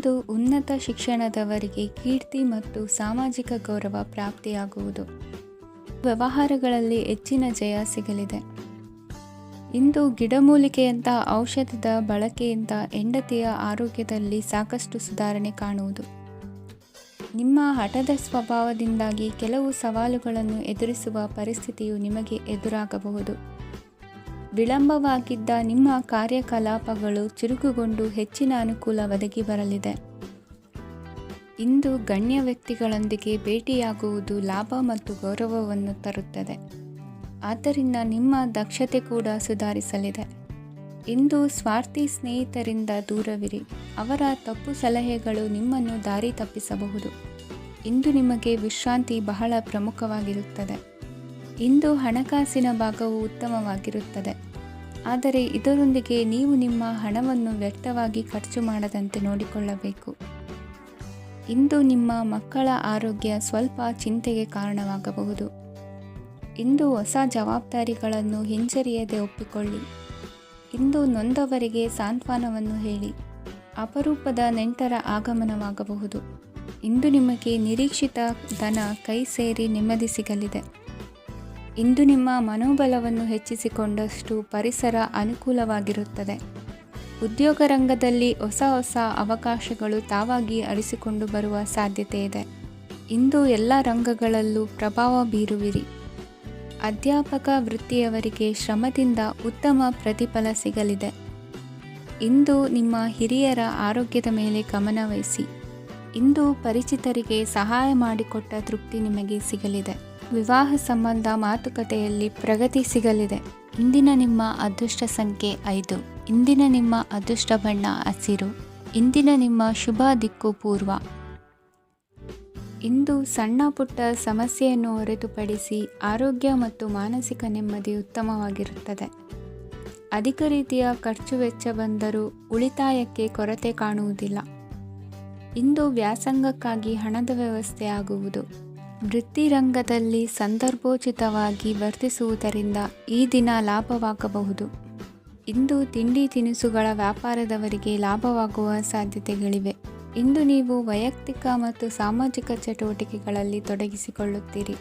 ಇಂದು ಉನ್ನತ ಶಿಕ್ಷಣದವರಿಗೆ ಕೀರ್ತಿ ಮತ್ತು ಸಾಮಾಜಿಕ ಗೌರವ ಪ್ರಾಪ್ತಿಯಾಗುವುದು. ವ್ಯವಹಾರಗಳಲ್ಲಿ ಹೆಚ್ಚಿನ ಜಯ ಸಿಗಲಿದೆ. ಇಂದು ಗಿಡಮೂಲಿಕೆಯಂಥ ಔಷಧದ ಬಳಕೆಯಿಂದ ಹೆಂಡತಿಯ ಆರೋಗ್ಯದಲ್ಲಿ ಸಾಕಷ್ಟು ಸುಧಾರಣೆ ಕಾಣುವುದು. ನಿಮ್ಮ ಹಠದ ಸ್ವಭಾವದಿಂದಾಗಿ ಕೆಲವು ಸವಾಲುಗಳನ್ನು ಎದುರಿಸುವ ಪರಿಸ್ಥಿತಿಯು ನಿಮಗೆ ಎದುರಾಗಬಹುದು. ವಿಳಂಬವಾಗಿದ್ದ ನಿಮ್ಮ ಕಾರ್ಯಕಲಾಪಗಳು ಚುರುಕುಗೊಂಡು ಹೆಚ್ಚಿನ ಅನುಕೂಲ ಒದಗಿ ಬರಲಿದೆ. ಇಂದು ಗಣ್ಯ ವ್ಯಕ್ತಿಗಳೊಂದಿಗೆ ಭೇಟಿಯಾಗುವುದು ಲಾಭ ಮತ್ತು ಗೌರವವನ್ನು ತರುತ್ತದೆ. ಆದ್ದರಿಂದ ನಿಮ್ಮ ದಕ್ಷತೆ ಕೂಡ ಸುಧಾರಿಸಲಿದೆ. ಇಂದು ಸ್ವಾರ್ಥಿ ಸ್ನೇಹಿತರಿಂದ ದೂರವಿರಿ. ಅವರ ತಪ್ಪು ಸಲಹೆಗಳು ನಿಮ್ಮನ್ನು ದಾರಿ ತಪ್ಪಿಸಬಹುದು. ಇಂದು ನಿಮಗೆ ವಿಶ್ರಾಂತಿ ಬಹಳ ಪ್ರಮುಖವಾಗಿರುತ್ತದೆ. ಇಂದು ಹಣಕಾಸಿನ ಭಾಗವು ಉತ್ತಮವಾಗಿರುತ್ತದೆ. ಆದರೆ ಇದರೊಂದಿಗೆ ನೀವು ನಿಮ್ಮ ಹಣವನ್ನು ವ್ಯರ್ಥವಾಗಿ ಖರ್ಚು ಮಾಡದಂತೆ ನೋಡಿಕೊಳ್ಳಬೇಕು. ಇಂದು ನಿಮ್ಮ ಮಕ್ಕಳ ಆರೋಗ್ಯ ಸ್ವಲ್ಪ ಚಿಂತೆಗೆ ಕಾರಣವಾಗಬಹುದು. ಇಂದು ಹೊಸ ಜವಾಬ್ದಾರಿಗಳನ್ನು ಹಿಂಜರಿಯದೆ ಒಪ್ಪಿಕೊಳ್ಳಿ. ಇಂದು ನೊಂದವರಿಗೆ ಸಾಂತ್ವನವನ್ನು ಹೇಳಿ. ಅಪರೂಪದ ನೆಂಟರ ಆಗಮನವಾಗಬಹುದು. ಇಂದು ನಿಮಗೆ ನಿರೀಕ್ಷಿತ ಧನ ಕೈ ಸೇರಿ ನೆಮ್ಮದಿ ಸಿಗಲಿದೆ. ಇಂದು ನಿಮ್ಮ ಮನೋಬಲವನ್ನು ಹೆಚ್ಚಿಸಿಕೊಂಡಷ್ಟು ಪರಿಸರ ಅನುಕೂಲವಾಗಿರುತ್ತದೆ. ಉದ್ಯೋಗ ರಂಗದಲ್ಲಿ ಹೊಸ ಹೊಸ ಅವಕಾಶಗಳು ತಾವಾಗಿ ಅರಿಸಿಕೊಂಡು ಬರುವ ಸಾಧ್ಯತೆ ಇದೆ. ಇಂದು ಎಲ್ಲ ರಂಗಗಳಲ್ಲೂ ಪ್ರಭಾವ ಬೀರುವಿರಿ. ಅಧ್ಯಾಪಕ ವೃತ್ತಿಯವರಿಗೆ ಶ್ರಮದಿಂದ ಉತ್ತಮ ಪ್ರತಿಫಲ ಸಿಗಲಿದೆ. ಇಂದು ನಿಮ್ಮ ಹಿರಿಯರ ಆರೋಗ್ಯದ ಮೇಲೆ ಗಮನವಹಿಸಿ. ಇಂದು ಪರಿಚಿತರಿಗೆ ಸಹಾಯ ಮಾಡಿಕೊಟ್ಟ ತೃಪ್ತಿ ನಿಮಗೆ ಸಿಗಲಿದೆ. ವಿವಾಹ ಸಂಬಂಧ ಮಾತುಕತೆಯಲ್ಲಿ ಪ್ರಗತಿ ಸಿಗಲಿದೆ. ಇಂದಿನ ನಿಮ್ಮ ಅದೃಷ್ಟ ಸಂಖ್ಯೆ 5. ಇಂದಿನ ನಿಮ್ಮ ಅದೃಷ್ಟ ಬಣ್ಣ ಹಸಿರು. ಇಂದಿನ ನಿಮ್ಮ ಶುಭ ದಿಕ್ಕು ಪೂರ್ವ. ಇಂದು ಸಣ್ಣ ಪುಟ್ಟ ಸಮಸ್ಯೆಯನ್ನು ಹೊರತುಪಡಿಸಿ ಆರೋಗ್ಯ ಮತ್ತು ಮಾನಸಿಕ ನೆಮ್ಮದಿ ಉತ್ತಮವಾಗಿರುತ್ತದೆ. ಅಧಿಕ ರೀತಿಯ ಖರ್ಚು ವೆಚ್ಚ ಬಂದರೂ ಉಳಿತಾಯಕ್ಕೆ ಕೊರತೆ ಕಾಣುವುದಿಲ್ಲ. ಇಂದು ವ್ಯಾಸಂಗಕ್ಕಾಗಿ ಹಣದ ವ್ಯವಸ್ಥೆ ಆಗುವುದು. ವೃತ್ತಿರಂಗದಲ್ಲಿ ಸಂದರ್ಭೋಚಿತವಾಗಿ ವರ್ತಿಸುವುದರಿಂದ ಈ ದಿನ ಲಾಭವಾಗಬಹುದು. ಇಂದು ತಿಂಡಿ ತಿನಿಸುಗಳ ವ್ಯಾಪಾರದವರಿಗೆ ಲಾಭವಾಗುವ ಸಾಧ್ಯತೆಗಳಿವೆ. ಇಂದು ನೀವು ವೈಯಕ್ತಿಕ ಮತ್ತು ಸಾಮಾಜಿಕ ಚಟುವಟಿಕೆಗಳಲ್ಲಿ ತೊಡಗಿಸಿಕೊಳ್ಳುತ್ತೀರಿ.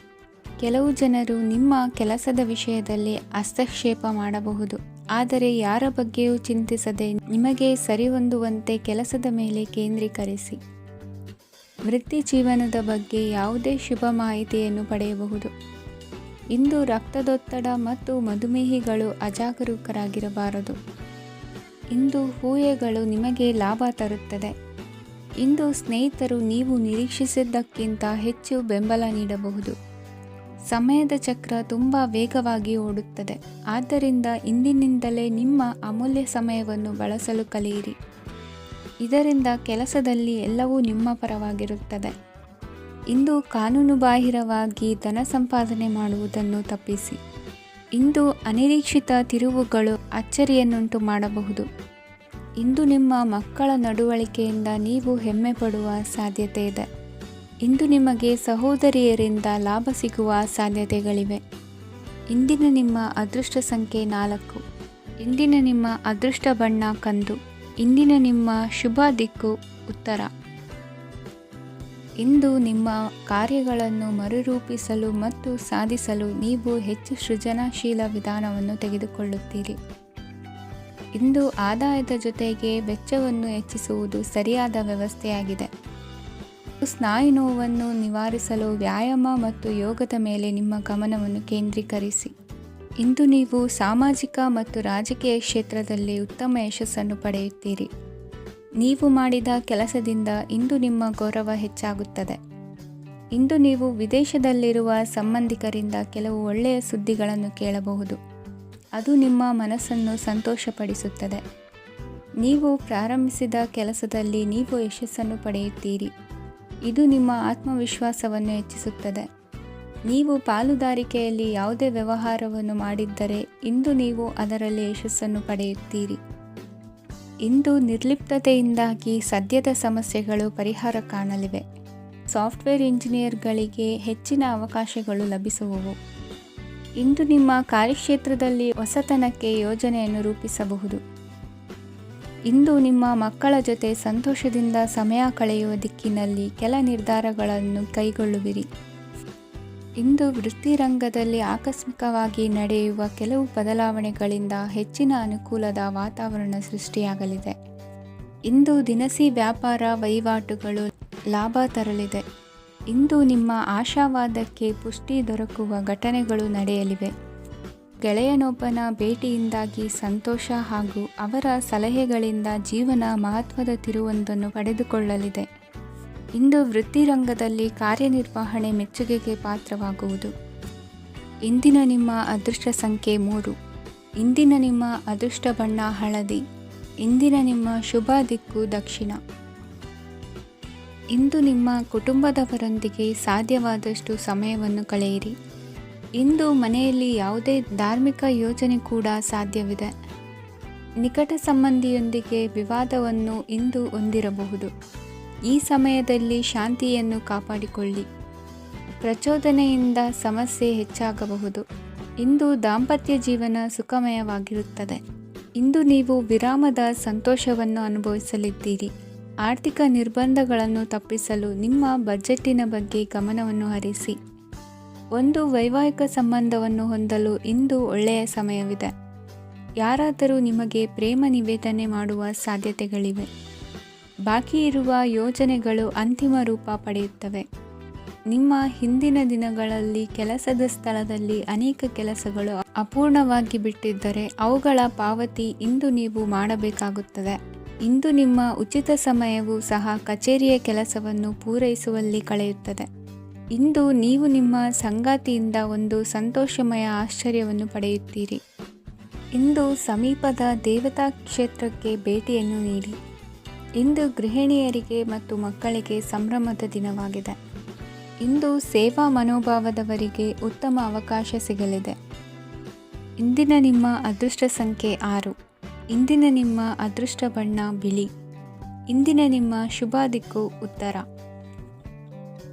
ಕೆಲವು ಜನರು ನಿಮ್ಮ ಕೆಲಸದ ವಿಷಯದಲ್ಲಿ ಹಸ್ತಕ್ಷೇಪ ಮಾಡಬಹುದು. ಆದರೆ ಯಾರ ಬಗ್ಗೆಯೂ ಚಿಂತಿಸದೆ ನಿಮಗೆ ಸರಿಹೊಂದುವಂತೆ ಕೆಲಸದ ಮೇಲೆ ಕೇಂದ್ರೀಕರಿಸಿ. ವೃತ್ತಿ ಜೀವನದ ಬಗ್ಗೆ ಯಾವುದೇ ಶುಭ ಮಾಹಿತಿಯನ್ನು ಪಡೆಯಬಹುದು. ಇಂದು ರಕ್ತದೊತ್ತಡ ಮತ್ತು ಮಧುಮೇಹಿಗಳು ಅಜಾಗರೂಕರಾಗಿರಬಾರದು. ಇಂದು ಊಹೆಗಳು ನಿಮಗೆ ಲಾಭ ತರುತ್ತದೆ. ಇಂದು ಸ್ನೇಹಿತರು ನೀವು ನಿರೀಕ್ಷಿಸಿದ್ದಕ್ಕಿಂತ ಹೆಚ್ಚು ಬೆಂಬಲ ನೀಡಬಹುದು. ಸಮಯದ ಚಕ್ರ ತುಂಬ ವೇಗವಾಗಿ ಓಡುತ್ತದೆ. ಆದ್ದರಿಂದ ಇಂದಿನಿಂದಲೇ ನಿಮ್ಮ ಅಮೂಲ್ಯ ಸಮಯವನ್ನು ಬಳಸಲು ಕಲಿಯಿರಿ. ಇದರಿಂದ ಕೆಲಸದಲ್ಲಿ ಎಲ್ಲವೂ ನಿಮ್ಮ ಪರವಾಗಿರುತ್ತದೆ. ಇಂದು ಕಾನೂನುಬಾಹಿರವಾಗಿ ಧನ ಸಂಪಾದನೆ ಮಾಡುವುದನ್ನು ತಪ್ಪಿಸಿ. ಇಂದು ಅನಿರೀಕ್ಷಿತ ತಿರುವುಗಳು ಅಚ್ಚರಿಯನ್ನುಂಟು ಮಾಡಬಹುದು. ಇಂದು ನಿಮ್ಮ ಮಕ್ಕಳ ನಡವಳಿಕೆಯಿಂದ ನೀವು ಹೆಮ್ಮೆ ಪಡುವ ಸಾಧ್ಯತೆ ಇದೆ. ಇಂದು ನಿಮಗೆ ಸಹೋದರಿಯರಿಂದ ಲಾಭ ಸಿಗುವ ಸಾಧ್ಯತೆಗಳಿವೆ. ಇಂದಿನ ನಿಮ್ಮ ಅದೃಷ್ಟ ಸಂಖ್ಯೆ 4. ಇಂದಿನ ನಿಮ್ಮ ಅದೃಷ್ಟ ಬಣ್ಣ ಕಂದು. ಇಂದಿನ ನಿಮ್ಮ ಶುಭ ದಿಕ್ಕು ಉತ್ತರ. ಇಂದು ನಿಮ್ಮ ಕಾರ್ಯಗಳನ್ನು ಮರುರೂಪಿಸಲು ಮತ್ತು ಸಾಧಿಸಲು ನೀವು ಹೆಚ್ಚು ಸೃಜನಶೀಲ ವಿಧಾನವನ್ನು ತೆಗೆದುಕೊಳ್ಳುತ್ತೀರಿ. ಇಂದು ಆದಾಯದ ಜೊತೆಗೆ ವೆಚ್ಚವನ್ನು ಹೆಚ್ಚಿಸುವುದು ಸರಿಯಾದ ವ್ಯವಸ್ಥೆಯಾಗಿದೆ. ಸ್ನಾಯು ನೋವನ್ನು ನಿವಾರಿಸಲು ವ್ಯಾಯಾಮ ಮತ್ತು ಯೋಗದ ಮೇಲೆ ನಿಮ್ಮ ಗಮನವನ್ನು ಕೇಂದ್ರೀಕರಿಸಿ. ಇಂದು ನೀವು ಸಾಮಾಜಿಕ ಮತ್ತು ರಾಜಕೀಯ ಕ್ಷೇತ್ರದಲ್ಲಿ ಉತ್ತಮ ಯಶಸ್ಸನ್ನು ಪಡೆಯುತ್ತೀರಿ. ನೀವು ಮಾಡಿದ ಕೆಲಸದಿಂದ ಇಂದು ನಿಮ್ಮ ಗೌರವ ಹೆಚ್ಚಾಗುತ್ತದೆ. ಇಂದು ನೀವು ವಿದೇಶದಲ್ಲಿರುವ ಸಂಬಂಧಿಕರಿಂದ ಕೆಲವು ಒಳ್ಳೆಯ ಸುದ್ದಿಗಳನ್ನು ಕೇಳಬಹುದು. ಅದು ನಿಮ್ಮ ಮನಸ್ಸನ್ನು ಸಂತೋಷಪಡಿಸುತ್ತದೆ. ನೀವು ಪ್ರಾರಂಭಿಸಿದ ಕೆಲಸದಲ್ಲಿ ನೀವು ಯಶಸ್ಸನ್ನು ಪಡೆಯುತ್ತೀರಿ. ಇದು ನಿಮ್ಮ ಆತ್ಮವಿಶ್ವಾಸವನ್ನು ಹೆಚ್ಚಿಸುತ್ತದೆ. ನೀವು ಪಾಲುದಾರಿಕೆಯಲ್ಲಿ ಯಾವುದೇ ವ್ಯವಹಾರವನ್ನು ಮಾಡಿದ್ದರೆ ಇಂದು ನೀವು ಅದರಲ್ಲಿ ಯಶಸ್ಸನ್ನು ಪಡೆಯುತ್ತೀರಿ. ಇಂದು ನಿರ್ಲಿಪ್ತತೆಯಿಂದಾಗಿ ಸದ್ಯದ ಸಮಸ್ಯೆಗಳು ಪರಿಹಾರ ಕಾಣಲಿವೆ. ಸಾಫ್ಟ್ವೇರ್ ಇಂಜಿನಿಯರ್ಗಳಿಗೆ ಹೆಚ್ಚಿನ ಅವಕಾಶಗಳು ಲಭಿಸುವವು. ಇಂದು ನಿಮ್ಮ ಕಾರ್ಯಕ್ಷೇತ್ರದಲ್ಲಿ ಹೊಸತನಕ್ಕೆ ಯೋಜನೆಯನ್ನು ರೂಪಿಸಬಹುದು. ಇಂದು ನಿಮ್ಮ ಮಕ್ಕಳ ಜೊತೆ ಸಂತೋಷದಿಂದ ಸಮಯ ಕಳೆಯುವ ದಿಕ್ಕಿನಲ್ಲಿ ಕೆಲ ನಿರ್ಧಾರಗಳನ್ನು ಕೈಗೊಳ್ಳುವಿರಿ. ಇಂದು ವೃತ್ತಿರಂಗದಲ್ಲಿ ಆಕಸ್ಮಿಕವಾಗಿ ನಡೆಯುವ ಕೆಲವು ಬದಲಾವಣೆಗಳಿಂದ ಹೆಚ್ಚಿನ ಅನುಕೂಲದ ವಾತಾವರಣ ಸೃಷ್ಟಿಯಾಗಲಿದೆ. ಇಂದು ದಿನಸಿ ವ್ಯಾಪಾರ ವಹಿವಾಟುಗಳು ಲಾಭ ತರಲಿದೆ. ಇಂದು ನಿಮ್ಮ ಆಶಾವಾದಕ್ಕೆ ಪುಷ್ಟಿ ದೊರಕುವ ಘಟನೆಗಳು ನಡೆಯಲಿವೆ. ಗೆಳೆಯನೊಬ್ಬನ ಭೇಟಿಯಿಂದಾಗಿ ಸಂತೋಷ ಹಾಗೂ ಅವರ ಸಲಹೆಗಳಿಂದ ಜೀವನ ಮಹತ್ವದ ತಿರುವೊಂದನ್ನು ಪಡೆದುಕೊಳ್ಳಲಿದೆ. ಇಂದು ವೃತ್ತಿರಂಗದಲ್ಲಿ ಕಾರ್ಯನಿರ್ವಹಣೆ ಮೆಚ್ಚುಗೆಗೆ ಪಾತ್ರವಾಗುವುದು. ಇಂದಿನ ನಿಮ್ಮ ಅದೃಷ್ಟ ಸಂಖ್ಯೆ 3. ಇಂದಿನ ನಿಮ್ಮ ಅದೃಷ್ಟ ಬಣ್ಣ ಹಳದಿ. ಇಂದಿನ ನಿಮ್ಮ ಶುಭ ದಿಕ್ಕು ದಕ್ಷಿಣ. ಇಂದು ನಿಮ್ಮ ಕುಟುಂಬದವರೊಂದಿಗೆ ಸಾಧ್ಯವಾದಷ್ಟು ಸಮಯವನ್ನು ಕಳೆಯಿರಿ. ಇಂದು ಮನೆಯಲ್ಲಿ ಯಾವುದೇ ಧಾರ್ಮಿಕ ಯೋಜನೆ ಕೂಡ ಸಾಧ್ಯವಿದೆ. ನಿಕಟ ಸಂಬಂಧಿಯೊಂದಿಗೆ ವಿವಾದವನ್ನು ಇಂದು ಹೊಂದಿರಬಹುದು. ಈ ಸಮಯದಲ್ಲಿ ಶಾಂತಿಯನ್ನು ಕಾಪಾಡಿಕೊಳ್ಳಿ. ಪ್ರಚೋದನೆಯಿಂದ ಸಮಸ್ಯೆ ಹೆಚ್ಚಾಗಬಹುದು. ಇಂದು ದಾಂಪತ್ಯ ಜೀವನ ಸುಖಮಯವಾಗಿರುತ್ತದೆ. ಇಂದು ನೀವು ವಿರಾಮದ ಸಂತೋಷವನ್ನು ಅನುಭವಿಸಲಿದ್ದೀರಿ. ಆರ್ಥಿಕ ನಿರ್ಬಂಧಗಳನ್ನು ತಪ್ಪಿಸಲು ನಿಮ್ಮ ಬಜೆಟ್ಟಿನ ಬಗ್ಗೆ ಗಮನವನ್ನು ಹರಿಸಿ. ಒಂದು ವೈವಾಹಿಕ ಸಂಬಂಧವನ್ನು ಹೊಂದಲು ಇಂದು ಒಳ್ಳೆಯ ಸಮಯವಿದೆ. ಯಾರಾದರೂ ನಿಮಗೆ ಪ್ರೇಮ ನಿವೇದನೆ ಮಾಡುವ ಸಾಧ್ಯತೆಗಳಿವೆ. ಬಾಕಿ ಇರುವ ಯೋಜನೆಗಳು ಅಂತಿಮ ರೂಪ ಪಡೆಯುತ್ತವೆ. ನಿಮ್ಮ ಹಿಂದಿನ ದಿನಗಳಲ್ಲಿ ಕೆಲಸದ ಸ್ಥಳದಲ್ಲಿ ಅನೇಕ ಕೆಲಸಗಳು ಅಪೂರ್ಣವಾಗಿ ಬಿಟ್ಟಿದ್ದರೆ ಅವುಗಳ ಪಾವತಿ ಇಂದು ನೀವು ಮಾಡಬೇಕಾಗುತ್ತದೆ. ಇಂದು ನಿಮ್ಮ ಉಚಿತ ಸಮಯವೂ ಸಹ ಕಚೇರಿಯ ಕೆಲಸವನ್ನು ಪೂರೈಸುವಲ್ಲಿ ಕಳೆಯುತ್ತದೆ. ಇಂದು ನೀವು ನಿಮ್ಮ ಸಂಗಾತಿಯಿಂದ ಒಂದು ಸಂತೋಷಮಯ ಆಶ್ಚರ್ಯವನ್ನು ಪಡೆಯುತ್ತೀರಿ. ಇಂದು ಸಮೀಪದ ದೇವತಾ ಕ್ಷೇತ್ರಕ್ಕೆ ಭೇಟಿಯನ್ನು ನೀಡಿ. ಇಂದು ಗೃಹಿಣಿಯರಿಗೆ ಮತ್ತು ಮಕ್ಕಳಿಗೆ ಸಂಭ್ರಮದ ದಿನವಾಗಿದೆ. ಇಂದು ಸೇವಾ ಮನೋಭಾವದವರಿಗೆ ಉತ್ತಮ ಅವಕಾಶ ಸಿಗಲಿದೆ. ಇಂದಿನ ನಿಮ್ಮ ಅದೃಷ್ಟ ಸಂಖ್ಯೆ 6. ಇಂದಿನ ನಿಮ್ಮ ಅದೃಷ್ಟ ಬಣ್ಣ ಬಿಳಿ. ಇಂದಿನ ನಿಮ್ಮ ಶುಭ ದಿಕ್ಕು ಉತ್ತರ.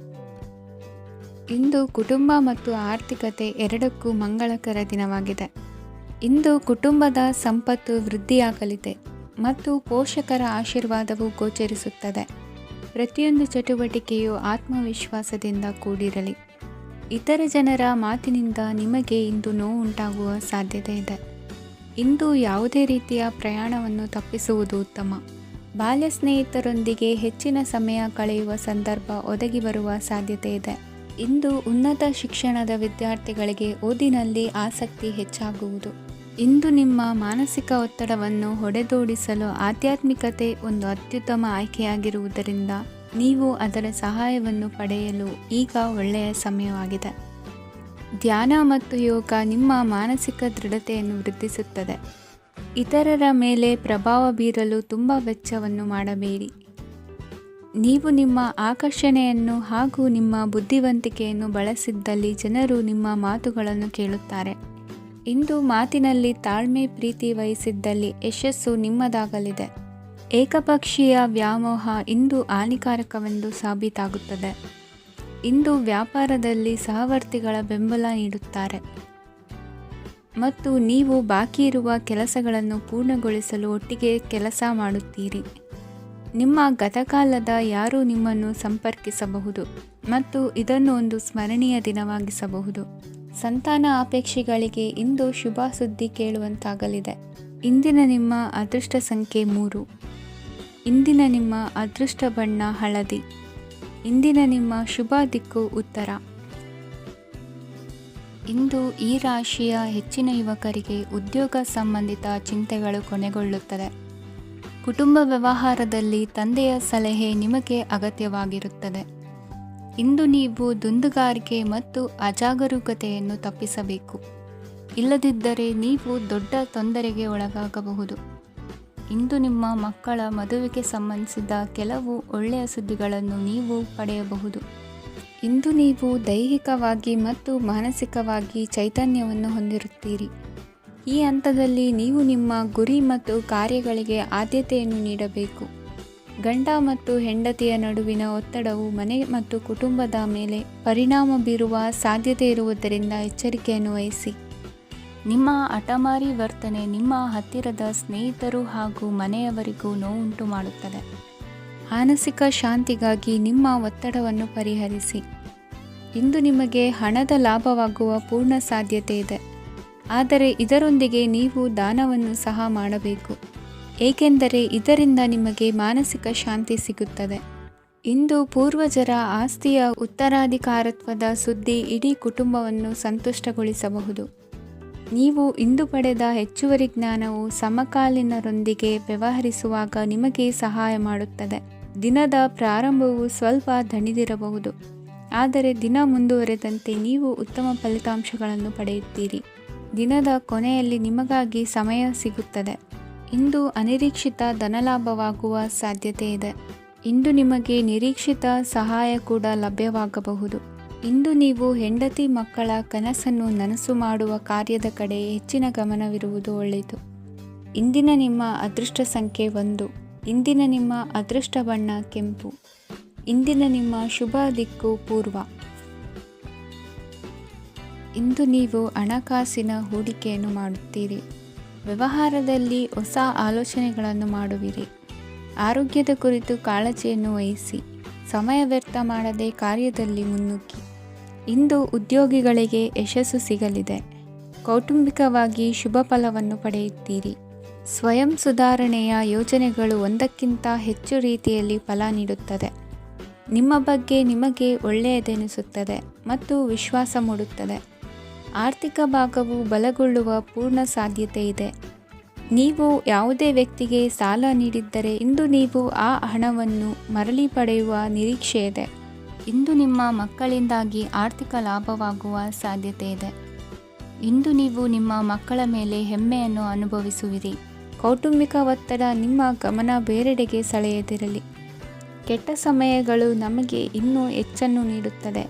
ಇಂದು ಕುಟುಂಬ ಮತ್ತು ಆರ್ಥಿಕತೆ ಎರಡಕ್ಕೂ ಮಂಗಳಕರ ದಿನವಾಗಿದೆ. ಇಂದು ಕುಟುಂಬದ ಸಂಪತ್ತು ವೃದ್ಧಿಯಾಗಲಿದೆ ಮತ್ತು ಪೋಷಕರ ಆಶೀರ್ವಾದವು ಗೋಚರಿಸುತ್ತದೆ. ಪ್ರತಿಯೊಂದು ಚಟುವಟಿಕೆಯು ಆತ್ಮವಿಶ್ವಾಸದಿಂದ ಕೂಡಿರಲಿ. ಇತರ ಜನರ ಮಾತಿನಿಂದ ನಿಮಗೆ ಇಂದು ನೋವು ಉಂಟಾಗುವ ಸಾಧ್ಯತೆ ಇದೆ. ಇಂದು ಯಾವುದೇ ರೀತಿಯ ಪ್ರಯಾಣವನ್ನು ತಪ್ಪಿಸುವುದು ಉತ್ತಮ. ಬಾಲ್ಯ ಸ್ನೇಹಿತರೊಂದಿಗೆ ಹೆಚ್ಚಿನ ಸಮಯ ಕಳೆಯುವ ಸಂದರ್ಭ ಒದಗಿ ಬರುವ ಸಾಧ್ಯತೆ ಇದೆ. ಇಂದು ಉನ್ನತ ಶಿಕ್ಷಣದ ವಿದ್ಯಾರ್ಥಿಗಳಿಗೆ ಓದಿನಲ್ಲಿ ಆಸಕ್ತಿ ಹೆಚ್ಚಾಗುವುದು. ಇಂದು ನಿಮ್ಮ ಮಾನಸಿಕ ಒತ್ತಡವನ್ನು ಹೊಡೆದೋಡಿಸಲು ಆಧ್ಯಾತ್ಮಿಕತೆ ಒಂದು ಅತ್ಯುತ್ತಮ ಆಯ್ಕೆಯಾಗಿರುವುದರಿಂದ ನೀವು ಅದರ ಸಹಾಯವನ್ನು ಪಡೆಯಲು ಈಗ ಒಳ್ಳೆಯ ಸಮಯವಾಗಿದೆ. ಧ್ಯಾನ ಮತ್ತು ಯೋಗ ನಿಮ್ಮ ಮಾನಸಿಕ ದೃಢತೆಯನ್ನು ವೃದ್ಧಿಸುತ್ತದೆ. ಇತರರ ಮೇಲೆ ಪ್ರಭಾವ ಬೀರಲು ತುಂಬ ವೆಚ್ಚವನ್ನು ಮಾಡಬೇಡಿ. ನೀವು ನಿಮ್ಮ ಆಕರ್ಷಣೆಯನ್ನು ಹಾಗೂ ನಿಮ್ಮ ಬುದ್ಧಿವಂತಿಕೆಯನ್ನು ಬಳಸಿದ್ದಲ್ಲಿ ಜನರು ನಿಮ್ಮ ಮಾತುಗಳನ್ನು ಕೇಳುತ್ತಾರೆ. ಇಂದು ಮಾತಿನಲ್ಲಿ ತಾಳ್ಮೆ ಪ್ರೀತಿ ವಹಿಸಿದ್ದಲ್ಲಿ ಯಶಸ್ಸು ನಿಮ್ಮದಾಗಲಿದೆ. ಏಕಪಕ್ಷೀಯ ವ್ಯಾಮೋಹ ಇಂದು ಹಾನಿಕಾರಕವೆಂದು ಸಾಬೀತಾಗುತ್ತದೆ. ಇಂದು ವ್ಯಾಪಾರದಲ್ಲಿ ಸಹವರ್ತಿಗಳ ಬೆಂಬಲ ನೀಡುತ್ತಾರೆ ಮತ್ತು ನೀವು ಬಾಕಿ ಇರುವ ಕೆಲಸಗಳನ್ನು ಪೂರ್ಣಗೊಳಿಸಲು ಒಟ್ಟಿಗೆ ಕೆಲಸ ಮಾಡುತ್ತೀರಿ. ನಿಮ್ಮ ಗತಕಾಲದ ಯಾರೂ ನಿಮ್ಮನ್ನು ಸಂಪರ್ಕಿಸಬಹುದು ಮತ್ತು ಇದನ್ನು ಒಂದು ಸ್ಮರಣೀಯ ದಿನವಾಗಿಸಬಹುದು. ಸಂತಾನ ಅಪೇಕ್ಷೆಗಳಿಗೆ ಇಂದು ಶುಭ ಸುದ್ದಿ ಕೇಳುವಂತಾಗಲಿದೆ. ಇಂದಿನ ನಿಮ್ಮ ಅದೃಷ್ಟ ಸಂಖ್ಯೆ 3. ಇಂದಿನ ನಿಮ್ಮ ಅದೃಷ್ಟ ಬಣ್ಣ ಹಳದಿ. ಇಂದಿನ ನಿಮ್ಮ ಶುಭ ದಿಕ್ಕು ಉತ್ತರ. ಇಂದು ಈ ರಾಶಿಯ ಹೆಚ್ಚಿನ ಯುವಕರಿಗೆ ಉದ್ಯೋಗ ಸಂಬಂಧಿತ ಚಿಂತೆಗಳು ಕೊನೆಗೊಳ್ಳುತ್ತದೆ. ಕುಟುಂಬ ವ್ಯವಹಾರದಲ್ಲಿ ತಂದೆಯ ಸಲಹೆ ನಿಮಗೆ ಅಗತ್ಯವಾಗಿರುತ್ತದೆ. ಇಂದು ನೀವು ದುಂದುಗಾರಿಕೆ ಮತ್ತು ಅಜಾಗರೂಕತೆಯನ್ನು ತಪ್ಪಿಸಬೇಕು. ಇಲ್ಲದಿದ್ದರೆ ನೀವು ದೊಡ್ಡ ತೊಂದರೆಗೆ ಒಳಗಾಗಬಹುದು. ಇಂದು ನಿಮ್ಮ ಮಕ್ಕಳ ಮದುವೆಗೆ ಸಂಬಂಧಿಸಿದ ಕೆಲವು ಒಳ್ಳೆಯ ಸುದ್ದಿಗಳನ್ನು ನೀವು ಪಡೆಯಬಹುದು. ಇಂದು ನೀವು ದೈಹಿಕವಾಗಿ ಮತ್ತು ಮಾನಸಿಕವಾಗಿ ಚೈತನ್ಯವನ್ನು ಹೊಂದಿರುತ್ತೀರಿ. ಈ ಹಂತದಲ್ಲಿ ನೀವು ನಿಮ್ಮ ಗುರಿ ಮತ್ತು ಕಾರ್ಯಗಳಿಗೆ ಆದ್ಯತೆಯನ್ನು ನೀಡಬೇಕು. ಗಂಡ ಮತ್ತು ಹೆಂಡತಿಯ ನಡುವಿನ ಒತ್ತಡವು ಮನೆ ಮತ್ತು ಕುಟುಂಬದ ಮೇಲೆ ಪರಿಣಾಮ ಬೀರುವ ಸಾಧ್ಯತೆ ಇರುವುದರಿಂದ ಎಚ್ಚರಿಕೆಯನ್ನು ವಹಿಸಿ. ನಿಮ್ಮ ಹಠಮಾರಿ ವರ್ತನೆ ನಿಮ್ಮ ಹತ್ತಿರದ ಸ್ನೇಹಿತರು ಹಾಗೂ ಮನೆಯವರಿಗೂ ನೋವುಂಟು ಮಾಡುತ್ತದೆ. ಮಾನಸಿಕ ಶಾಂತಿಗಾಗಿ ನಿಮ್ಮ ಒತ್ತಡವನ್ನು ಪರಿಹರಿಸಿ. ಇಂದು ನಿಮಗೆ ಹಣದ ಲಾಭವಾಗುವ ಪೂರ್ಣ ಸಾಧ್ಯತೆ ಇದೆ, ಆದರೆ ಇದರೊಂದಿಗೆ ನೀವು ದಾನವನ್ನು ಸಹ ಮಾಡಬೇಕು, ಏಕೆಂದರೆ ಇದರಿಂದ ನಿಮಗೆ ಮಾನಸಿಕ ಶಾಂತಿ ಸಿಗುತ್ತದೆ. ಇಂದು ಪೂರ್ವಜರ ಆಸ್ತಿಯ ಉತ್ತರಾಧಿಕಾರತ್ವದ ಸುದ್ದಿ ಇಡೀ ಕುಟುಂಬವನ್ನು ಸಂತುಷ್ಟಗೊಳಿಸಬಹುದು. ನೀವು ಇಂದು ಪಡೆದ ಹೆಚ್ಚುವರಿ ಜ್ಞಾನವು ಸಮಕಾಲೀನರೊಂದಿಗೆ ವ್ಯವಹರಿಸುವಾಗ ನಿಮಗೆ ಸಹಾಯ ಮಾಡುತ್ತದೆ. ದಿನದ ಪ್ರಾರಂಭವು ಸ್ವಲ್ಪ ದಣಿದಿರಬಹುದು, ಆದರೆ ದಿನ ಮುಂದುವರೆದಂತೆ ನೀವು ಉತ್ತಮ ಫಲಿತಾಂಶಗಳನ್ನು ಪಡೆಯುತ್ತೀರಿ. ದಿನದ ಕೊನೆಯಲ್ಲಿ ನಿಮಗಾಗಿ ಸಮಯ ಸಿಗುತ್ತದೆ. ಇಂದು ಅನಿರೀಕ್ಷಿತ ಧನಲಾಭವಾಗುವ ಸಾಧ್ಯತೆ ಇದೆ. ಇಂದು ನಿಮಗೆ ನಿರೀಕ್ಷಿತ ಸಹಾಯ ಕೂಡ ಲಭ್ಯವಾಗಬಹುದು. ಇಂದು ನೀವು ಹೆಂಡತಿ ಮಕ್ಕಳ ಕನಸನ್ನು ನನಸು ಮಾಡುವ ಕಾರ್ಯದ ಕಡೆ ಹೆಚ್ಚಿನ ಗಮನವಿರುವುದು ಒಳ್ಳೆಯದು. ಇಂದಿನ ನಿಮ್ಮ ಅದೃಷ್ಟ ಸಂಖ್ಯೆ 1. ಇಂದಿನ ನಿಮ್ಮ ಅದೃಷ್ಟ ಬಣ್ಣ ಕೆಂಪು. ಇಂದಿನ ನಿಮ್ಮ ಶುಭ ದಿಕ್ಕು ಪೂರ್ವ. ಇಂದು ನೀವು ಹಣಕಾಸಿನ ಹೂಡಿಕೆಯನ್ನು ಮಾಡುತ್ತೀರಿ. ವ್ಯವಹಾರದಲ್ಲಿ ಹೊಸ ಆಲೋಚನೆಗಳನ್ನು ಮಾಡುವಿರಿ. ಆರೋಗ್ಯದ ಕುರಿತು ಕಾಳಜಿಯನ್ನು ವಹಿಸಿ. ಸಮಯ ವ್ಯರ್ಥ ಮಾಡದೆ ಕಾರ್ಯದಲ್ಲಿ ಮುನ್ನುಗ್ಗಿ. ಇಂದು ಉದ್ಯೋಗಿಗಳಿಗೆ ಯಶಸ್ಸು ಸಿಗಲಿದೆ. ಕೌಟುಂಬಿಕವಾಗಿ ಶುಭ ಫಲವನ್ನು ಪಡೆಯುತ್ತೀರಿ. ಸ್ವಯಂ ಸುಧಾರಣೆಯ ಯೋಜನೆಗಳು ಒಂದಕ್ಕಿಂತ ಹೆಚ್ಚು ರೀತಿಯಲ್ಲಿ ಫಲ ನೀಡುತ್ತದೆ. ನಿಮ್ಮ ಬಗ್ಗೆ ನಿಮಗೆ ಒಳ್ಳೆಯದೆನಿಸುತ್ತದೆ ಮತ್ತು ವಿಶ್ವಾಸ ಮೂಡುತ್ತದೆ. ಆರ್ಥಿಕ ಭಾಗವು ಬಲಗೊಳ್ಳುವ ಪೂರ್ಣ ಸಾಧ್ಯತೆ ಇದೆ. ನೀವು ಯಾವುದೇ ವ್ಯಕ್ತಿಗೆ ಸಾಲ ನೀಡಿದ್ದರೆ ಇಂದು ನೀವು ಆ ಹಣವನ್ನು ಮರಳಿ ಪಡೆಯುವ ನಿರೀಕ್ಷೆ ಇದೆ. ಇಂದು ನಿಮ್ಮ ಮಕ್ಕಳಿಂದಾಗಿ ಆರ್ಥಿಕ ಲಾಭವಾಗುವ ಸಾಧ್ಯತೆ ಇದೆ. ಇಂದು ನೀವು ನಿಮ್ಮ ಮಕ್ಕಳ ಮೇಲೆ ಹೆಮ್ಮೆಯನ್ನು ಅನುಭವಿಸುವಿರಿ. ಕೌಟುಂಬಿಕ ಒತ್ತಡ ನಿಮ್ಮ ಗಮನ ಬೇರೆಡೆಗೆ ಸೆಳೆಯದಿರಲಿ. ಕೆಟ್ಟ ಸಮಯಗಳು ನಮಗೆ ಇನ್ನೂ ಹೆಚ್ಚನ್ನು ನೀಡುತ್ತದೆ.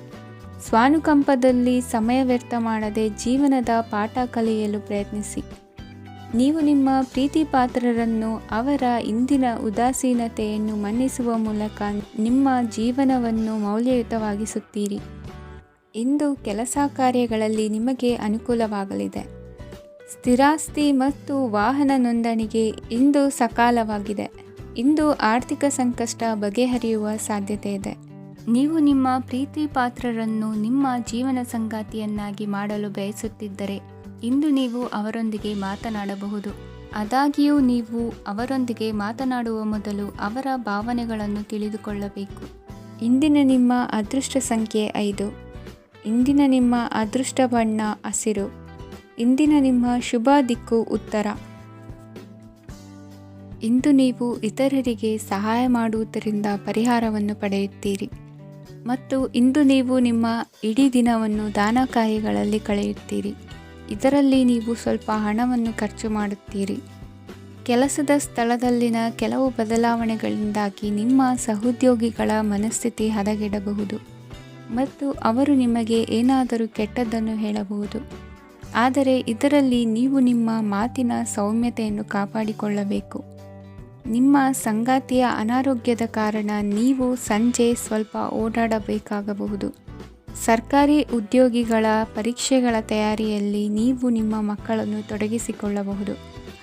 ಸ್ವಾನುಕಂಪದಲ್ಲಿ ಸಮಯ ವ್ಯರ್ಥ ಮಾಡದೆ ಜೀವನದ ಪಾಠ ಕಲಿಯಲು ಪ್ರಯತ್ನಿಸಿ. ನೀವು ನಿಮ್ಮ ಪ್ರೀತಿ ಪಾತ್ರರನ್ನು ಅವರ ಇಂದಿನ ಉದಾಸೀನತೆಯನ್ನು ಮನ್ನಿಸುವ ಮೂಲಕ ನಿಮ್ಮ ಜೀವನವನ್ನು ಮೌಲ್ಯಯುತವಾಗಿಸುತ್ತೀರಿ. ಇಂದು ಕೆಲಸ ಕಾರ್ಯಗಳಲ್ಲಿ ನಿಮಗೆ ಅನುಕೂಲವಾಗಲಿದೆ. ಸ್ಥಿರಾಸ್ತಿ ಮತ್ತು ವಾಹನ ನೋಂದಣಿಗೆ ಇಂದು ಸಕಾಲವಾಗಿದೆ. ಇಂದು ಆರ್ಥಿಕ ಸಂಕಷ್ಟ ಬಗೆಹರಿಯುವ ಸಾಧ್ಯತೆ ಇದೆ. ನೀವು ನಿಮ್ಮ ಪ್ರೀತಿ ಪಾತ್ರರನ್ನು ನಿಮ್ಮ ಜೀವನ ಸಂಗಾತಿಯನ್ನಾಗಿ ಮಾಡಲು ಬಯಸುತ್ತಿದ್ದರೆ ಇಂದು ನೀವು ಅವರೊಂದಿಗೆ ಮಾತನಾಡಬಹುದು. ಆದಾಗ್ಯೂ ನೀವು ಅವರೊಂದಿಗೆ ಮಾತನಾಡುವ ಮೊದಲು ಅವರ ಭಾವನೆಗಳನ್ನು ತಿಳಿದುಕೊಳ್ಳಬೇಕು. ಇಂದಿನ ನಿಮ್ಮ ಅದೃಷ್ಟ ಸಂಖ್ಯೆ 5. ಇಂದಿನ ನಿಮ್ಮ ಅದೃಷ್ಟ ಬಣ್ಣ ಹಸಿರು. ಇಂದಿನ ನಿಮ್ಮ ಶುಭ ದಿಕ್ಕು ಉತ್ತರ. ಇಂದು ನೀವು ಇತರರಿಗೆ ಸಹಾಯ ಮಾಡುವುದರಿಂದ ಪರಿಹಾರವನ್ನು ಪಡೆಯುತ್ತೀರಿ ಮತ್ತು ಇಂದು ನೀವು ನಿಮ್ಮ ಇಡೀ ದಿನವನ್ನು ದಾನ ಕಾರ್ಯಗಳಲ್ಲಿ ಕಳೆಯುತ್ತೀರಿ. ಇದರಲ್ಲಿ ನೀವು ಸ್ವಲ್ಪ ಹಣವನ್ನು ಖರ್ಚು ಮಾಡುತ್ತೀರಿ. ಕೆಲಸದ ಸ್ಥಳದಲ್ಲಿನ ಕೆಲವು ಬದಲಾವಣೆಗಳಿಂದಾಗಿ ನಿಮ್ಮ ಸಹೋದ್ಯೋಗಿಗಳ ಮನಸ್ಥಿತಿ ಹದಗೆಡಬಹುದು ಮತ್ತು ಅವರು ನಿಮಗೆ ಏನಾದರೂ ಕೆಟ್ಟದ್ದನ್ನು ಹೇಳಬಹುದು. ಆದರೆ ಇದರಲ್ಲಿ ನೀವು ನಿಮ್ಮ ಮಾತಿನ ಸೌಮ್ಯತೆಯನ್ನು ಕಾಪಾಡಿಕೊಳ್ಳಬೇಕು. ನಿಮ್ಮ ಸಂಗಾತಿಯ ಅನಾರೋಗ್ಯದ ಕಾರಣ ನೀವು ಸಂಜೆ ಸ್ವಲ್ಪ ಓಡಾಡಬೇಕಾಗಬಹುದು. ಸರ್ಕಾರಿ ಉದ್ಯೋಗಿಗಳ ಪರೀಕ್ಷೆಗಳ ತಯಾರಿಯಲ್ಲಿ ನೀವು ನಿಮ್ಮ ಮಕ್ಕಳನ್ನು ತೊಡಗಿಸಿಕೊಳ್ಳಬಹುದು.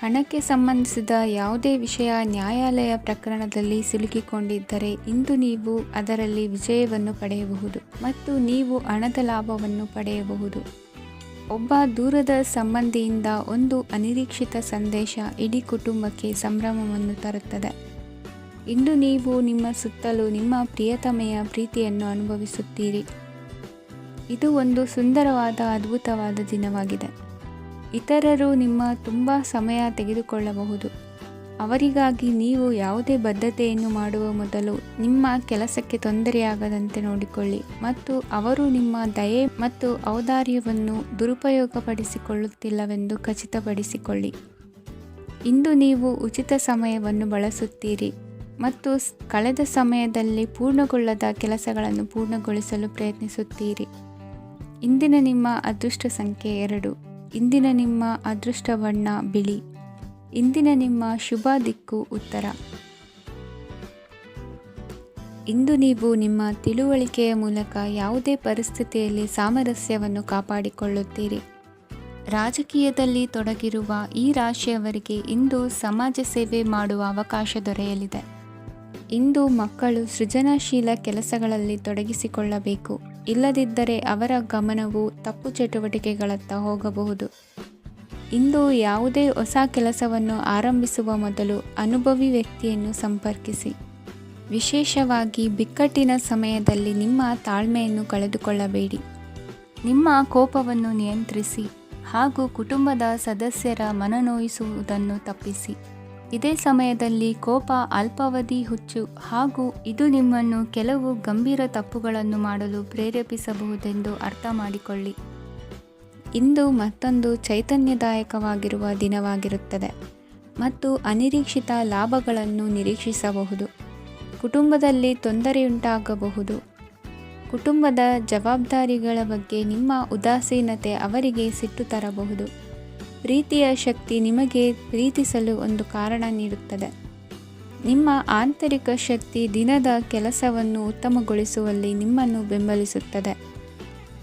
ಹಣಕ್ಕೆ ಸಂಬಂಧಿಸಿದ ಯಾವುದೇ ವಿಷಯ ನ್ಯಾಯಾಲಯ ಪ್ರಕರಣದಲ್ಲಿ ಸಿಲುಕಿಕೊಂಡಿದ್ದರೆ ಇಂದು ನೀವು ಅದರಲ್ಲಿ ವಿಜಯವನ್ನು ಪಡೆಯಬಹುದು ಮತ್ತು ನೀವು ಹಣದ ಲಾಭವನ್ನು ಪಡೆಯಬಹುದು. ಒಬ್ಬ ದೂರದ ಸಂಬಂಧಿಯಿಂದ ಒಂದು ಅನಿರೀಕ್ಷಿತ ಸಂದೇಶ ಇಡೀ ಕುಟುಂಬಕ್ಕೆ ಸಂಭ್ರಮವನ್ನು ತರುತ್ತದೆ. ಇಂದು ನೀವು ನಿಮ್ಮ ಸುತ್ತಲೂ ನಿಮ್ಮ ಪ್ರಿಯತಮೆಯ ಪ್ರೀತಿಯನ್ನು ಅನುಭವಿಸುತ್ತೀರಿ. ಇದು ಒಂದು ಸುಂದರವಾದ ಅದ್ಭುತವಾದ ದಿನವಾಗಿದೆ. ಇತರರು ನಿಮ್ಮ ತುಂಬ ಸಮಯ ತೆಗೆದುಕೊಳ್ಳಬಹುದು. ಅವರಿಗಾಗಿ ನೀವು ಯಾವುದೇ ಬದ್ಧತೆಯನ್ನು ಮಾಡುವ ಮೊದಲು ನಿಮ್ಮ ಕೆಲಸಕ್ಕೆ ತೊಂದರೆಯಾಗದಂತೆ ನೋಡಿಕೊಳ್ಳಿ ಮತ್ತು ಅವರು ನಿಮ್ಮ ದಯೆ ಮತ್ತು ಔದಾರ್ಯವನ್ನು ದುರುಪಯೋಗಪಡಿಸಿಕೊಳ್ಳುತ್ತಿಲ್ಲವೆಂದು ಖಚಿತಪಡಿಸಿಕೊಳ್ಳಿ. ಇಂದು ನೀವು ಉಚಿತ ಸಮಯವನ್ನು ಬಳಸುತ್ತೀರಿ ಮತ್ತು ಕಳೆದ ಸಮಯದಲ್ಲಿ ಪೂರ್ಣಗೊಳ್ಳದ ಕೆಲಸಗಳನ್ನು ಪೂರ್ಣಗೊಳಿಸಲು ಪ್ರಯತ್ನಿಸುತ್ತೀರಿ. ಇಂದಿನ ನಿಮ್ಮ ಅದೃಷ್ಟ ಸಂಖ್ಯೆ 2. ಇಂದಿನ ನಿಮ್ಮ ಅದೃಷ್ಟ ಬಣ್ಣ ಬಿಳಿ. ಇಂದಿನ ನಿಮ್ಮ ಶುಭ ದಿಕ್ಕು ಉತ್ತರ. ಇಂದು ನೀವು ನಿಮ್ಮ ತಿಳುವಳಿಕೆಯ ಮೂಲಕ ಯಾವುದೇ ಪರಿಸ್ಥಿತಿಯಲ್ಲಿ ಸಾಮರಸ್ಯವನ್ನು ಕಾಪಾಡಿಕೊಳ್ಳುತ್ತೀರಿ. ರಾಜಕೀಯದಲ್ಲಿ ತೊಡಗಿರುವ ಈ ರಾಶಿಯವರಿಗೆ ಇಂದು ಸಮಾಜ ಸೇವೆ ಮಾಡುವ ಅವಕಾಶ ದೊರೆಯಲಿದೆ. ಇಂದು ಮಕ್ಕಳು ಸೃಜನಶೀಲ ಕೆಲಸಗಳಲ್ಲಿ ತೊಡಗಿಸಿಕೊಳ್ಳಬೇಕು. ಇಲ್ಲದಿದ್ದರೆ ಅವರ ಗಮನವು ತಪ್ಪು ಚಟುವಟಿಕೆಗಳತ್ತ ಹೋಗಬಹುದು. ಇಂದು ಯಾವುದೇ ಹೊಸ ಕೆಲಸವನ್ನು ಆರಂಭಿಸುವ ಮೊದಲು ಅನುಭವಿ ವ್ಯಕ್ತಿಯನ್ನು ಸಂಪರ್ಕಿಸಿ. ವಿಶೇಷವಾಗಿ ಬಿಕ್ಕಟ್ಟಿನ ಸಮಯದಲ್ಲಿ ನಿಮ್ಮ ತಾಳ್ಮೆಯನ್ನು ಕಳೆದುಕೊಳ್ಳಬೇಡಿ. ನಿಮ್ಮ ಕೋಪವನ್ನು ನಿಯಂತ್ರಿಸಿ ಹಾಗೂ ಕುಟುಂಬದ ಸದಸ್ಯರ ಮನನೋಯಿಸುವುದನ್ನು ತಪ್ಪಿಸಿ. ಇದೇ ಸಮಯದಲ್ಲಿ ಕೋಪ ಅಲ್ಪಾವಧಿ ಹುಚ್ಚು ಹಾಗೂ ಇದು ನಿಮ್ಮನ್ನು ಕೆಲವು ಗಂಭೀರ ತಪ್ಪುಗಳನ್ನು ಮಾಡಲು ಪ್ರೇರೇಪಿಸಬಹುದೆಂದು ಅರ್ಥ ಮಾಡಿಕೊಳ್ಳಿ. ಇಂದು ಮತ್ತೊಂದು ಚೈತನ್ಯದಾಯಕವಾಗಿರುವ ದಿನವಾಗಿರುತ್ತದೆ ಮತ್ತು ಅನಿರೀಕ್ಷಿತ ಲಾಭಗಳನ್ನು ನಿರೀಕ್ಷಿಸಬಹುದು. ಕುಟುಂಬದಲ್ಲಿ ತೊಂದರೆಯುಂಟಾಗಬಹುದು. ಕುಟುಂಬದ ಜವಾಬ್ದಾರಿಗಳ ಬಗ್ಗೆ ನಿಮ್ಮ ಉದಾಸೀನತೆ ಅವರಿಗೆ ಸಿಟ್ಟು ತರಬಹುದು. ಪ್ರೀತಿಯ ಶಕ್ತಿ ನಿಮಗೆ ಪ್ರೀತಿಸಲು ಒಂದು ಕಾರಣ ನೀಡುತ್ತದೆ. ನಿಮ್ಮ ಆಂತರಿಕ ಶಕ್ತಿ ದಿನದ ಕೆಲಸವನ್ನು ಉತ್ತಮಗೊಳಿಸುವಲ್ಲಿ ನಿಮ್ಮನ್ನು ಬೆಂಬಲಿಸುತ್ತದೆ.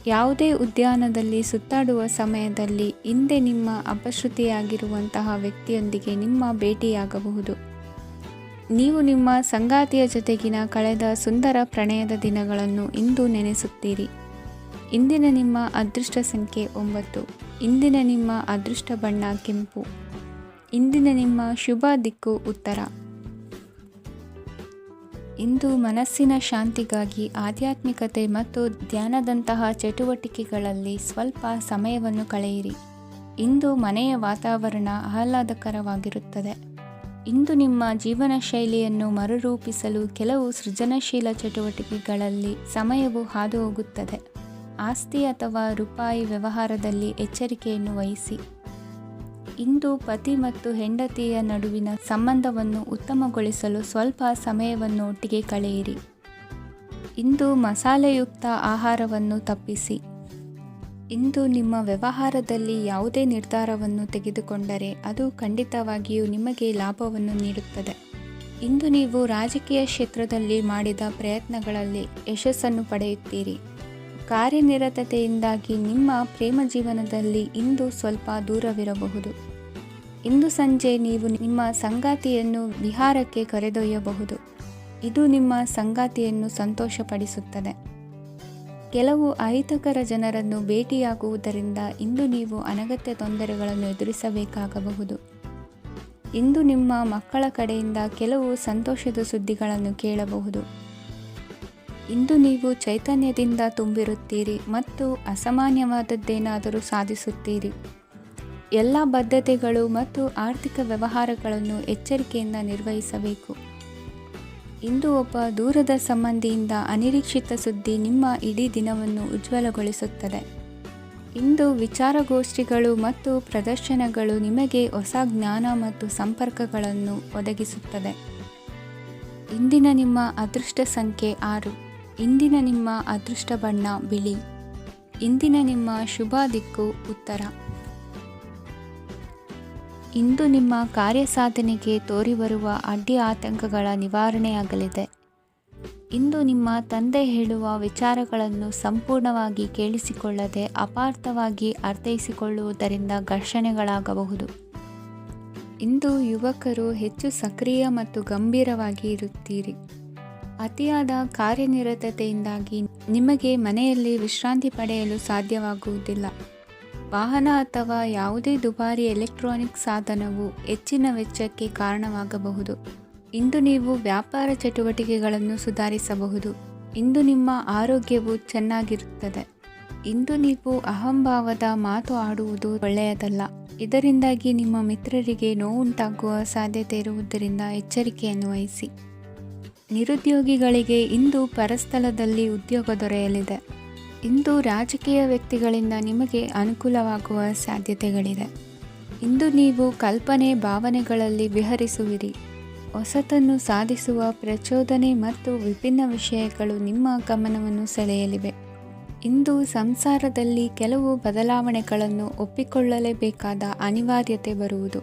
ಯಾವುದೇ ಉದ್ಯಾನದಲ್ಲಿ ಸುತ್ತಾಡುವ ಸಮಯದಲ್ಲಿ ಹಿಂದೆ ನಿಮ್ಮ ಅಪಶ್ರುತಿಯಾಗಿರುವಂತಹ ವ್ಯಕ್ತಿಯೊಂದಿಗೆ ನಿಮ್ಮ ಭೇಟಿಯಾಗಬಹುದು. ನೀವು ನಿಮ್ಮ ಸಂಗಾತಿಯ ಜೊತೆಗಿನ ಕಳೆದ ಸುಂದರ ಪ್ರಣಯದ ದಿನಗಳನ್ನು ಇಂದು ನೆನೆಸುತ್ತೀರಿ. ಇಂದಿನ ನಿಮ್ಮ ಅದೃಷ್ಟ ಸಂಖ್ಯೆ 9. ಇಂದಿನ ನಿಮ್ಮ ಅದೃಷ್ಟ ಬಣ್ಣ ಕೆಂಪು. ಇಂದಿನ ನಿಮ್ಮ ಶುಭ ದಿಕ್ಕು ಉತ್ತರ. ಇಂದು ಮನಸ್ಸಿನ ಶಾಂತಿಗಾಗಿ ಆಧ್ಯಾತ್ಮಿಕತೆ ಮತ್ತು ಧ್ಯಾನದಂತಹ ಚಟುವಟಿಕೆಗಳಲ್ಲಿ ಸ್ವಲ್ಪ ಸಮಯವನ್ನು ಕಳೆಯಿರಿ. ಇಂದು ಮನೆಯ ವಾತಾವರಣ ಆಹ್ಲಾದಕರವಾಗಿರುತ್ತದೆ. ಇಂದು ನಿಮ್ಮ ಜೀವನ ಶೈಲಿಯನ್ನು ಮರುರೂಪಿಸಲು ಕೆಲವು ಸೃಜನಶೀಲ ಚಟುವಟಿಕೆಗಳಲ್ಲಿ ಸಮಯವು ಹಾದುಹೋಗುತ್ತದೆ. ಆಸ್ತಿ ಅಥವಾ ರೂಪಾಯಿ ವ್ಯವಹಾರದಲ್ಲಿ ಎಚ್ಚರಿಕೆಯನ್ನು ವಹಿಸಿ. ಇಂದು ಪತಿ ಮತ್ತು ಹೆಂಡತಿಯ ನಡುವಿನ ಸಂಬಂಧವನ್ನು ಉತ್ತಮಗೊಳಿಸಲು ಸ್ವಲ್ಪ ಸಮಯವನ್ನು ಒಟ್ಟಿಗೆ ಕಳೆಯಿರಿ. ಇಂದು ಮಸಾಲೆಯುಕ್ತ ಆಹಾರವನ್ನು ತಪ್ಪಿಸಿ. ಇಂದು ನಿಮ್ಮ ವ್ಯವಹಾರದಲ್ಲಿ ಯಾವುದೇ ನಿರ್ಧಾರವನ್ನು ತೆಗೆದುಕೊಂಡರೆ ಅದು ಖಂಡಿತವಾಗಿಯೂ ನಿಮಗೆ ಲಾಭವನ್ನು ನೀಡುತ್ತದೆ. ಇಂದು ನೀವು ರಾಜಕೀಯ ಕ್ಷೇತ್ರದಲ್ಲಿ ಮಾಡಿದ ಪ್ರಯತ್ನಗಳಲ್ಲಿ ಯಶಸ್ಸನ್ನು ಪಡೆಯುತ್ತೀರಿ. ಕಾರ್ಯನಿರತತೆಯಿಂದಾಗಿ ನಿಮ್ಮ ಪ್ರೇಮ ಜೀವನದಲ್ಲಿ ಇಂದು ಸ್ವಲ್ಪ ದೂರವಿರಬಹುದು. ಇಂದು ಸಂಜೆ ನೀವು ನಿಮ್ಮ ಸಂಗಾತಿಯನ್ನು ವಿಹಾರಕ್ಕೆ ಕರೆದೊಯ್ಯಬಹುದು. ಇದು ನಿಮ್ಮ ಸಂಗಾತಿಯನ್ನು ಸಂತೋಷಪಡಿಸುತ್ತದೆ. ಕೆಲವು ಅಹಿತಕರ ಜನರನ್ನು ಭೇಟಿಯಾಗುವುದರಿಂದ ಇಂದು ನೀವು ಅನಗತ್ಯ ತೊಂದರೆಗಳನ್ನು ಎದುರಿಸಬೇಕಾಗಬಹುದು. ಇಂದು ನಿಮ್ಮ ಮಕ್ಕಳ ಕಡೆಯಿಂದ ಕೆಲವು ಸಂತೋಷದ ಸುದ್ದಿಗಳನ್ನು ಕೇಳಬಹುದು. ಇಂದು ನೀವು ಚೈತನ್ಯದಿಂದ ತುಂಬಿರುತ್ತೀರಿ ಮತ್ತು ಅಸಾಮಾನ್ಯವಾದದ್ದೇನಾದರೂ ಸಾಧಿಸುತ್ತೀರಿ. ಎಲ್ಲ ಬದ್ಧತೆಗಳು ಮತ್ತು ಆರ್ಥಿಕ ವ್ಯವಹಾರಗಳನ್ನು ಎಚ್ಚರಿಕೆಯಿಂದ ನಿರ್ವಹಿಸಬೇಕು. ಇಂದು ಒಬ್ಬ ದೂರದ ಸಂಬಂಧಿಯಿಂದ ಅನಿರೀಕ್ಷಿತ ಸುದ್ದಿ ನಿಮ್ಮ ಇಡೀ ದಿನವನ್ನು ಉಜ್ವಲಗೊಳಿಸುತ್ತದೆ. ಇಂದು ವಿಚಾರಗೋಷ್ಠಿಗಳು ಮತ್ತು ಪ್ರದರ್ಶನಗಳು ನಿಮಗೆ ಹೊಸ ಜ್ಞಾನ ಮತ್ತು ಸಂಪರ್ಕಗಳನ್ನು ಒದಗಿಸುತ್ತದೆ. ಇಂದಿನ ನಿಮ್ಮ ಅದೃಷ್ಟ ಸಂಖ್ಯೆ 6. ಇಂದಿನ ನಿಮ್ಮ ಅದೃಷ್ಟ ಬಣ್ಣ ಬಿಳಿ. ಇಂದಿನ ನಿಮ್ಮ ಶುಭ ದಿಕ್ಕು ಉತ್ತರ. ಇಂದು ನಿಮ್ಮ ಕಾರ್ಯಸಾಧನೆಗೆ ತೋರಿಬರುವ ಅಡ್ಡಿ ಆತಂಕಗಳ ನಿವಾರಣೆಯಾಗಲಿದೆ. ಇಂದು ನಿಮ್ಮ ತಂದೆ ಹೇಳುವ ವಿಚಾರಗಳನ್ನು ಸಂಪೂರ್ಣವಾಗಿ ಕೇಳಿಸಿಕೊಳ್ಳದೆ ಅಪಾರ್ಥವಾಗಿ ಅರ್ಥೈಸಿಕೊಳ್ಳುವುದರಿಂದ ಘರ್ಷಣೆಗಳಾಗಬಹುದು. ಇಂದು ಯುವಕರು ಹೆಚ್ಚು ಸಕ್ರಿಯ ಮತ್ತು ಗಂಭೀರವಾಗಿ ಇರುತ್ತೀರಿ. ಅತಿಯಾದ ಕಾರ್ಯನಿರತತೆಯಿಂದಾಗಿ ನಿಮಗೆ ಮನೆಯಲ್ಲಿ ವಿಶ್ರಾಂತಿ ಪಡೆಯಲು ಸಾಧ್ಯವಾಗುವುದಿಲ್ಲ. ವಾಹನ ಅಥವಾ ಯಾವುದೇ ದುಬಾರಿ ಎಲೆಕ್ಟ್ರಾನಿಕ್ ಸಾಧನವು ಹೆಚ್ಚಿನ ವೆಚ್ಚಕ್ಕೆ ಕಾರಣವಾಗಬಹುದು. ಇಂದು ನೀವು ವ್ಯಾಪಾರ ಚಟುವಟಿಕೆಗಳನ್ನು ಸುಧಾರಿಸಬಹುದು. ಇಂದು ನಿಮ್ಮ ಆರೋಗ್ಯವು ಚೆನ್ನಾಗಿರುತ್ತದೆ. ಇಂದು ನೀವು ಅಹಂಭಾವದ ಮಾತು ಆಡುವುದು ಒಳ್ಳೆಯದಲ್ಲ. ಇದರಿಂದಾಗಿ ನಿಮ್ಮ ಮಿತ್ರರಿಗೆ ನೋವುಂಟಾಗುವ ಸಾಧ್ಯತೆ ಇರುವುದರಿಂದ ಎಚ್ಚರಿಕೆಯನ್ನು ವಹಿಸಿ. ನಿರುದ್ಯೋಗಿಗಳಿಗೆ ಇಂದು ಪರಸ್ಥಳದಲ್ಲಿ ಉದ್ಯೋಗ ದೊರೆಯಲಿದೆ. ಇಂದು ರಾಜಕೀಯ ವ್ಯಕ್ತಿಗಳಿಂದ ನಿಮಗೆ ಅನುಕೂಲವಾಗುವ ಸಾಧ್ಯತೆಗಳಿದೆ. ಇಂದು ನೀವು ಕಲ್ಪನೆ ಭಾವನೆಗಳಲ್ಲಿ ವಿಹರಿಸುವಿರಿ. ಹೊಸತನ್ನು ಸಾಧಿಸುವ ಪ್ರಚೋದನೆ ಮತ್ತು ವಿಭಿನ್ನ ವಿಷಯಗಳು ನಿಮ್ಮ ಗಮನವನ್ನು ಸೆಳೆಯಲಿವೆ. ಇಂದು ಸಂಸಾರದಲ್ಲಿ ಕೆಲವು ಬದಲಾವಣೆಗಳನ್ನು ಒಪ್ಪಿಕೊಳ್ಳಲೇಬೇಕಾದ ಅನಿವಾರ್ಯತೆ ಬರುವುದು.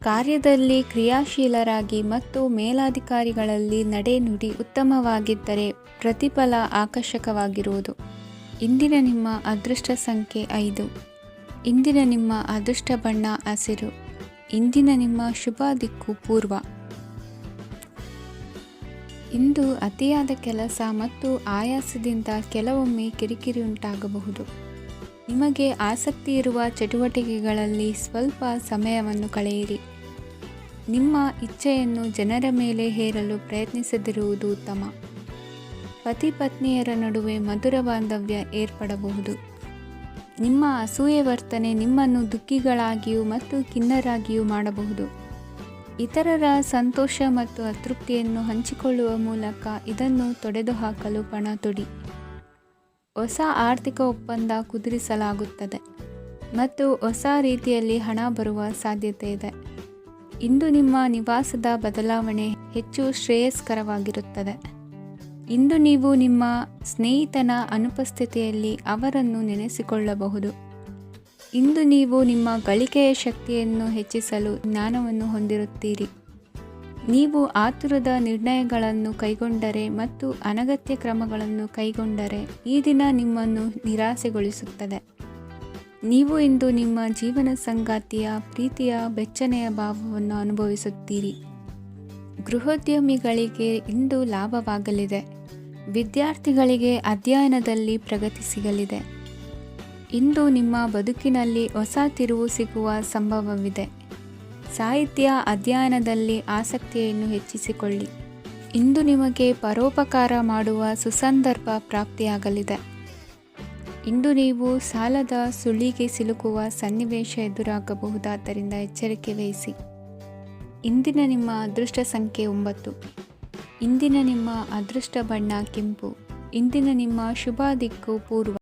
ಕಾರ್ಯದಲ್ಲಿ ಕ್ರಿಯಾಶೀಲರಾಗಿ ಮತ್ತು ಮೇಲಾಧಿಕಾರಿಗಳಲ್ಲಿ ನಡೆನುಡಿ ಉತ್ತಮವಾಗಿದ್ದರೆ ಪ್ರತಿಫಲ ಆಕರ್ಷಕವಾಗಿರುವುದು. ಇಂದಿನ ನಿಮ್ಮ ಅದೃಷ್ಟ ಸಂಖ್ಯೆ 5. ಇಂದಿನ ನಿಮ್ಮ ಅದೃಷ್ಟ ಬಣ್ಣ ಹಸಿರು. ಇಂದಿನ ನಿಮ್ಮ ಶುಭ ದಿಕ್ಕು ಪೂರ್ವ. ಇಂದು ಅತಿಯಾದ ಕೆಲಸ ಮತ್ತು ಆಯಾಸದಿಂದ ಕೆಲವೊಮ್ಮೆ ಕಿರಿಕಿರಿ ಉಂಟಾಗಬಹುದು. ನಿಮಗೆ ಆಸಕ್ತಿ ಇರುವ ಚಟುವಟಿಕೆಗಳಲ್ಲಿ ಸ್ವಲ್ಪ ಸಮಯವನ್ನು ಕಳೆಯಿರಿ. ನಿಮ್ಮ ಇಚ್ಛೆಯನ್ನು ಜನರ ಮೇಲೆ ಹೇರಲು ಪ್ರಯತ್ನಿಸದಿರುವುದು ಉತ್ತಮ. ಪತಿ ಪತ್ನಿಯರ ನಡುವೆ ಮಧುರ ಬಾಂಧವ್ಯ ಏರ್ಪಡಬಹುದು. ನಿಮ್ಮ ಅಸೂಯೆ ವರ್ತನೆ ನಿಮ್ಮನ್ನು ದುಃಖಿಗಳಾಗಿಯೂ ಮತ್ತು ಖಿನ್ನರಾಗಿಯೂ ಮಾಡಬಹುದು. ಇತರರ ಸಂತೋಷ ಮತ್ತು ಅತೃಪ್ತಿಯನ್ನು ಹಂಚಿಕೊಳ್ಳುವ ಮೂಲಕ ಇದನ್ನು ತೊಡೆದುಹಾಕಲು ಪಣ ತೊಡಿ. ಹೊಸ ಆರ್ಥಿಕ ಒಪ್ಪಂದ ಕುದುರಿಸಲಾಗುತ್ತದೆ ಮತ್ತು ಹೊಸ ರೀತಿಯಲ್ಲಿ ಹಣ ಬರುವ ಸಾಧ್ಯತೆ ಇದೆ. ಇಂದು ನಿಮ್ಮ ನಿವಾಸದ ಬದಲಾವಣೆ ಹೆಚ್ಚು ಶ್ರೇಯಸ್ಕರವಾಗಿರುತ್ತದೆ. ಇಂದು ನೀವು ನಿಮ್ಮ ಸ್ನೇಹಿತನ ಅನುಪಸ್ಥಿತಿಯಲ್ಲಿ ಅವರನ್ನು ನೆನೆಸಿಕೊಳ್ಳಬಹುದು. ಇಂದು ನೀವು ನಿಮ್ಮ ಗಳಿಕೆಯ ಶಕ್ತಿಯನ್ನು ಹೆಚ್ಚಿಸಲು ಜ್ಞಾನವನ್ನು ಹೊಂದಿರುತ್ತೀರಿ. ನೀವು ಆತುರದ ನಿರ್ಣಯಗಳನ್ನು ಕೈಗೊಂಡರೆ ಮತ್ತು ಅನಗತ್ಯ ಕ್ರಮಗಳನ್ನು ಕೈಗೊಂಡರೆ ಈ ದಿನ ನಿಮ್ಮನ್ನು ನಿರಾಸೆಗೊಳಿಸುತ್ತದೆ. ನೀವು ಇಂದು ನಿಮ್ಮ ಜೀವನ ಸಂಗಾತಿಯ ಪ್ರೀತಿಯ ಬೆಚ್ಚನೆಯ ಭಾವವನ್ನು ಅನುಭವಿಸುತ್ತೀರಿ. ಗೃಹೋದ್ಯಮಿಗಳಿಗೆ ಇಂದು ಲಾಭವಾಗಲಿದೆ. ವಿದ್ಯಾರ್ಥಿಗಳಿಗೆ ಅಧ್ಯಯನದಲ್ಲಿ ಪ್ರಗತಿ ಸಿಗಲಿದೆ. ಇಂದು ನಿಮ್ಮ ಬದುಕಿನಲ್ಲಿ ಹೊಸ ತಿರುವು ಸಿಗುವ ಸಂಭವವಿದೆ. ಸಾಹಿತ್ಯ ಅಧ್ಯಯನದಲ್ಲಿ ಆಸಕ್ತಿಯನ್ನು ಹೆಚ್ಚಿಸಿಕೊಳ್ಳಿ. ಇಂದು ನಿಮಗೆ ಪರೋಪಕಾರ ಮಾಡುವ ಸುಸಂದರ್ಭ ಪ್ರಾಪ್ತಿಯಾಗಲಿದೆ. ಇಂದು ನೀವು ಸಾಲದ ಸುಳಿಗೆ ಸಿಲುಕುವ ಸನ್ನಿವೇಶ ಎದುರಾಗಬಹುದಾದ್ದರಿಂದ ಎಚ್ಚರಿಕೆ ವಹಿಸಿ. ಇಂದಿನ ನಿಮ್ಮ ಅದೃಷ್ಟ ಸಂಖ್ಯೆ 9. ಇಂದಿನ ನಿಮ್ಮ ಅದೃಷ್ಟ ಬಣ್ಣ ಕೆಂಪು. ಇಂದಿನ ನಿಮ್ಮ ಶುಭ ದಿಕ್ಕು ಪೂರ್ವ.